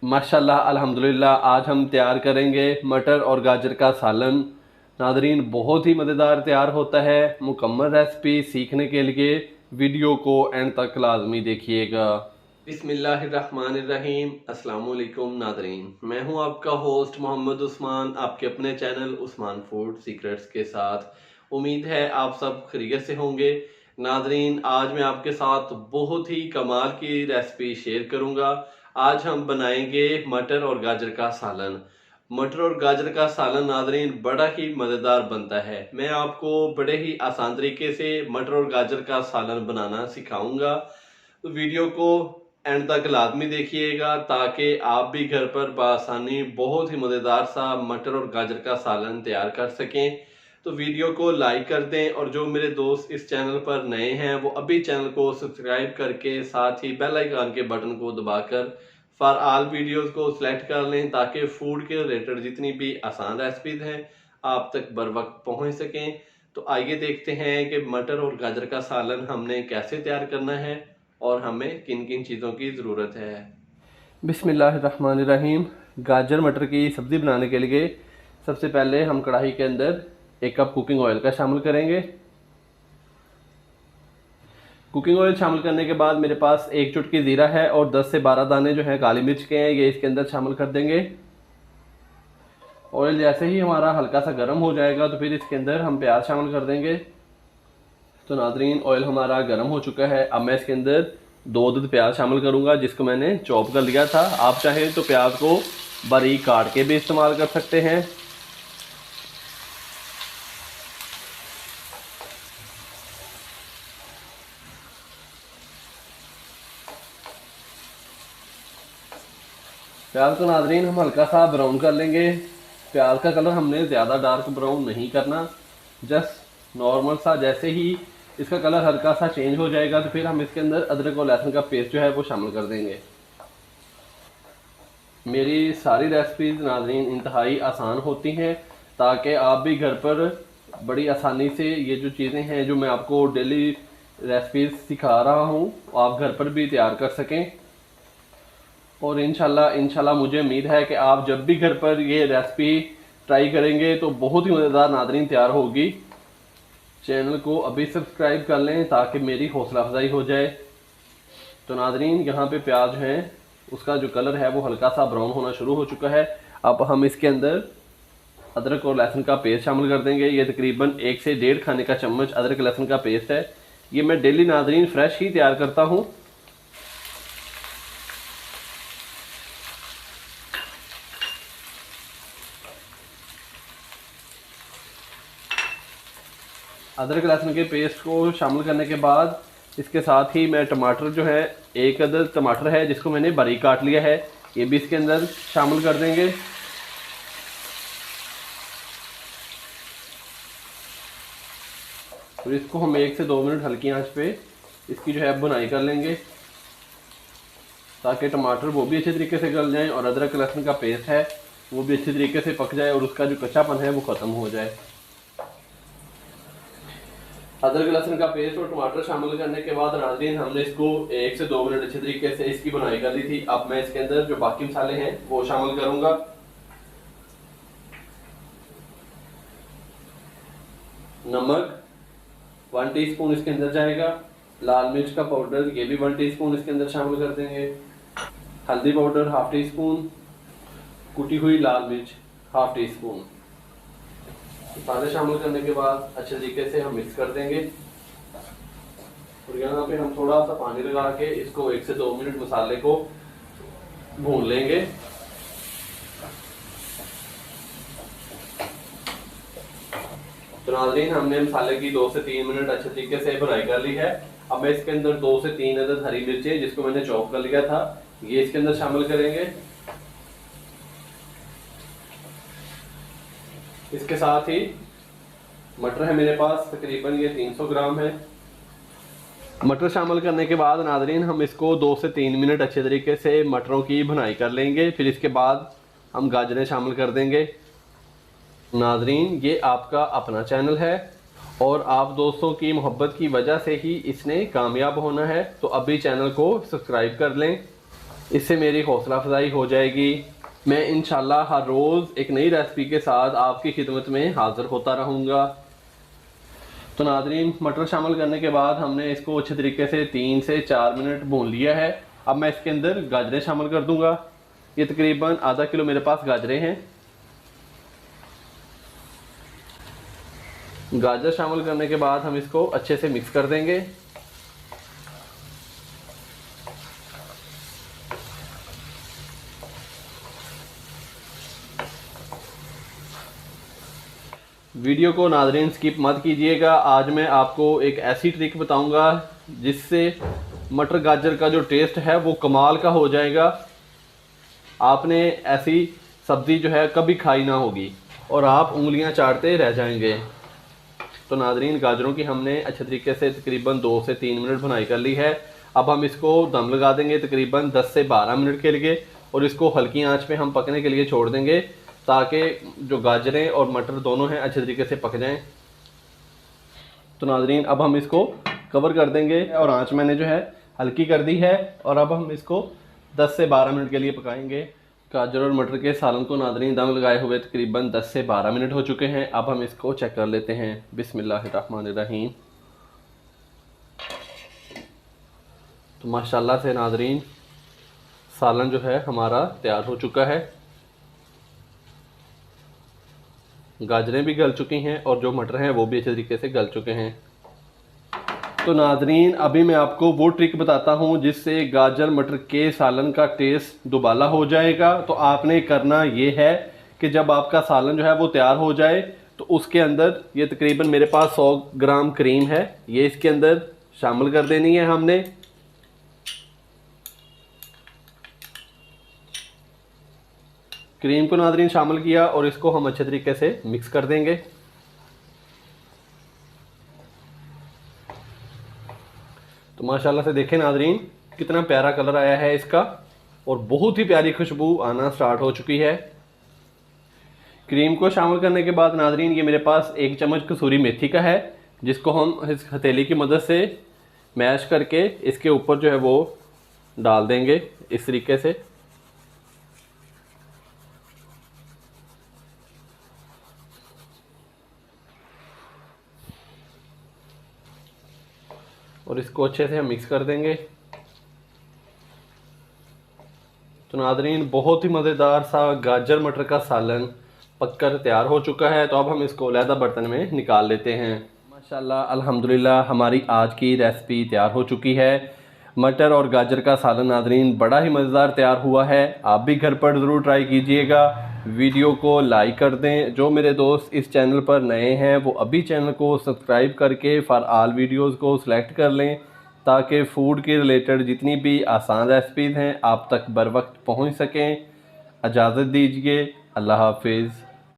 माशाल्लाह अल्हम्दुलिल्लाह। आज हम तैयार करेंगे मटर और गाजर का सालन। नादरीन, बहुत ही मज़ेदार तैयार होता है। मुकम्मल रेसिपी सीखने के लिए वीडियो को एंड तक लाजमी देखिएगा। बिस्मिल्लाहिर्रहमानिर्रहीम। अस्सलाम वालेकुम नादरीन, मैं हूं आपका होस्ट मोहम्मद उस्मान, आपके अपने चैनल उस्मान फूड सीक्रेट्स के साथ। उम्मीद है आप सब खैरियत से होंगे। नादरीन, आज मैं आपके साथ बहुत ही कमाल की रेसिपी शेयर करूंगा। आज हम बनाएंगे मटर और गाजर का सालन। मटर और गाजर का सालन नादरीन बड़ा ही मज़ेदार बनता है। मैं आपको बड़े ही आसान तरीके से मटर और गाजर का सालन बनाना सिखाऊंगा। तो वीडियो को एंड तक लाजमी देखिएगा ताकि आप भी घर पर बआसानी बहुत ही मज़ेदार सा मटर और गाजर का सालन तैयार कर सकें। तो वीडियो को लाइक कर दें और जो मेरे दोस्त इस चैनल पर नए हैं वो अभी चैनल को सब्सक्राइब करके साथ ही बेल आइकन के बटन को दबाकर फॉर ऑल वीडियोस को सिलेक्ट कर लें ताकि फूड के रिलेटेड जितनी भी आसान रेसिपीज हैं आप तक बर वक्त पहुँच सकें। तो आइए देखते हैं कि मटर और गाजर का सालन हमने कैसे तैयार करना है और हमें किन किन चीज़ों की ज़रूरत है। बिस्मिल्लाहिर्रहमानिर्रहीम। गाजर मटर की सब्ज़ी बनाने के लिए सबसे पहले हम कढ़ाई के अंदर 1 कप कुकिंग ऑयल का शामिल करेंगे। कुकिंग ऑयल शामिल करने के बाद मेरे पास 1 चुटकी ज़ीरा है और 10 से 12 दाने जो हैं काली मिर्च के हैं, ये इसके अंदर शामिल कर देंगे। ऑयल जैसे ही हमारा हल्का सा गर्म हो जाएगा तो फिर इसके अंदर हम प्याज शामिल कर देंगे। तो नादरीन, ऑयल हमारा गर्म हो चुका है। अब मैं इसके अंदर 2 अदद प्याज शामिल करूंगा जिसको मैंने चॉप कर लिया था। आप चाहें तो प्याज को बारीक काट के भी इस्तेमाल कर सकते हैं। प्याज को नादरीन हम हल्का सा ब्राउन कर लेंगे। प्याज का कलर हमने ज़्यादा डार्क ब्राउन नहीं करना, जस्ट नॉर्मल सा। जैसे ही इसका कलर हल्का सा चेंज हो जाएगा तो फिर हम इसके अंदर अदरक और लहसुन का पेस्ट जो है वो शामिल कर देंगे। मेरी सारी रेसिपीज़ नादरीन इंतहाई आसान होती हैं ताकि आप भी घर पर बड़ी आसानी से ये जो चीज़ें हैं जो मैं आपको डेली रेसिपीज़ सिखा रहा हूँ आप घर पर भी तैयार कर सकें। और इंशाल्लाह मुझे उम्मीद है कि आप जब भी घर पर ये रेसिपी ट्राई करेंगे तो बहुत ही मज़ेदार नादरीन तैयार होगी। चैनल को अभी सब्सक्राइब कर लें ताकि मेरी हौसला अफजाई हो जाए। तो नादरीन, यहाँ पे प्याज हैं उसका जो कलर है वो हल्का सा ब्राउन होना शुरू हो चुका है। अब हम इसके अंदर अदरक और लहसुन का पेस्ट शामिल कर देंगे। ये तकरीबन 1 से 1.5 खाने का चम्मच अदरक लहसुन का पेस्ट है। ये मैं डेली नादरीन फ्रेश ही तैयार करता हूँ। अदरक लहसुन के पेस्ट को शामिल करने के बाद इसके साथ ही मैं टमाटर जो है 1 अदद टमाटर है जिसको मैंने बारीक काट लिया है, ये भी इसके अंदर शामिल कर देंगे। और इसको हम 1 से 2 मिनट हल्की आंच पे इसकी जो है बुनाई कर लेंगे ताकि टमाटर वो भी अच्छे तरीके से गल जाएं और अदरक लहसुन का पेस्ट है वो भी अच्छे तरीके से पक जाए और उसका जो कच्चापन है वो ख़त्म हो जाए। अदरक लहसुन का पेस्ट और टमाटर शामिल करने के बाद नाज़रीन हमने इसको 1 से 2 मिनट अच्छे तरीके से इसकी बुनाई कर ली थी। अब मैं इसके अंदर जो बाकी मसाले हैं वो शामिल करूंगा। नमक 1 टीस्पून इसके अंदर जाएगा। लाल मिर्च का पाउडर ये भी 1 टीस्पून इसके अंदर शामिल कर देंगे। हल्दी पाउडर 1/2 टीस्पून। कुटी हुई लाल मिर्च 1/2 टीस्पून। मसाले शामिल करने के बाद अच्छे तरीके से हम मिक्स कर देंगे और यहाँ पे हम थोड़ा सा पानी लगा के इसको 1 से 2 मिनट मसाले को भून लेंगे। तो नाज़रीन, हमने मसाले की 2 से 3 मिनट अच्छे तरीके से भुनाई कर ली है। अब मैं इसके अंदर 2 से 3 अदद हरी मिर्चें जिसको मैंने चॉप कर लिया था ये इसके अंदर शामिल करेंगे। इसके साथ ही मटर है मेरे पास, तकरीबन ये 300 ग्राम है। मटर शामिल करने के बाद नाज़रीन हम इसको 2 से 3 मिनट अच्छे तरीके से मटरों की भुनाई कर लेंगे। फिर इसके बाद हम गाजरें शामिल कर देंगे। नाज़रीन, ये आपका अपना चैनल है और आप दोस्तों की मोहब्बत की वजह से ही इसने कामयाब होना है, तो अभी चैनल को सब्सक्राइब कर लें। इससे मेरी हौसला अफजाई हो जाएगी। मैं इंशाल्लाह हर रोज़ एक नई रेसिपी के साथ आपकी खिदमत में हाज़िर होता रहूँगा। तो नादरीन, मटर शामिल करने के बाद हमने इसको अच्छे तरीके से 3 से 4 मिनट भून लिया है। अब मैं इसके अंदर गाजरें शामिल कर दूंगा। ये तकरीबन आधा किलो मेरे पास गाजरें हैं। गाजर शामिल करने के बाद हम इसको अच्छे से मिक्स कर देंगे। वीडियो को नाज़रीन स्किप मत कीजिएगा। आज मैं आपको एक ऐसी ट्रिक बताऊंगा जिससे मटर गाजर का जो टेस्ट है वो कमाल का हो जाएगा। आपने ऐसी सब्ज़ी जो है कभी खाई ना होगी और आप उंगलियां चाटते रह जाएंगे। तो नाज़रीन, गाजरों की हमने अच्छे तरीके से तकरीबन 2 से 3 मिनट भुनाई कर ली है। अब हम इसको दम लगा देंगे तकरीबन 10 से 12 मिनट के लिए और इसको हल्की आंच पे हम पकने के लिए छोड़ देंगे ताकि जो गाजरें और मटर दोनों हैं अच्छे तरीके से पक जाएं। तो नाज़रीन, अब हम इसको कवर कर देंगे और आंच मैंने जो है हल्की कर दी है और अब हम इसको 10 से 12 मिनट के लिए पकाएंगे। गाजर और मटर के सालन को नाज़रीन दम लगाए हुए तकरीबन 10 से 12 मिनट हो चुके हैं। अब हम इसको चेक कर लेते हैं। बिस्मिल्लाहिर्रहमानिर्रहीम। तो माशाल्लाह से नाज़रीन, सालन जो है हमारा तैयार हो चुका है। गाजरें भी गल चुकी हैं और जो मटर हैं वो भी अच्छे तरीके से गल चुके हैं। तो नाज़रीन, अभी मैं आपको वो ट्रिक बताता हूँ जिससे गाजर मटर के सालन का टेस्ट दुबाला हो जाएगा। तो आपने करना ये है कि जब आपका सालन जो है वो तैयार हो जाए तो उसके अंदर ये तकरीबन मेरे पास 100 ग्राम क्रीम है, ये इसके अंदर शामिल कर देनी है हमने। क्रीम को नाज़रीन शामिल किया और इसको हम अच्छे तरीके से मिक्स कर देंगे। तो माशाल्लाह से देखें नाज़रीन, कितना प्यारा कलर आया है इसका और बहुत ही प्यारी खुशबू आना स्टार्ट हो चुकी है। क्रीम को शामिल करने के बाद नाज़रीन, ये मेरे पास 1 चम्मच कसूरी मेथी का है जिसको हम इस हथेली की मदद से मैश करके इसके ऊपर जो है वो डाल देंगे इस तरीके से। और इसको अच्छे से हम मिक्स कर देंगे। तो नाज़रीन, बहुत ही मज़ेदार सा गाजर मटर का सालन पककर तैयार हो चुका है। तो अब हम इसको अलहदा बर्तन में निकाल लेते हैं। माशाल्लाह अल्हम्दुलिल्लाह, हमारी आज की रेसिपी तैयार हो चुकी है। मटर और गाजर का सालन नाज़रीन बड़ा ही मज़ेदार तैयार हुआ है। आप भी घर पर ज़रूर ट्राई कीजिएगा। वीडियो को लाइक कर दें। जो मेरे दोस्त इस चैनल पर नए हैं वो अभी चैनल को सब्सक्राइब करके फॉर ऑल वीडियोस को सिलेक्ट कर लें ताकि फ़ूड के रिलेटेड जितनी भी आसान रेसिपीज़ हैं आप तक बर वक्त पहुँच सकें। इजाज़त दीजिए। अल्लाह हाफिज़।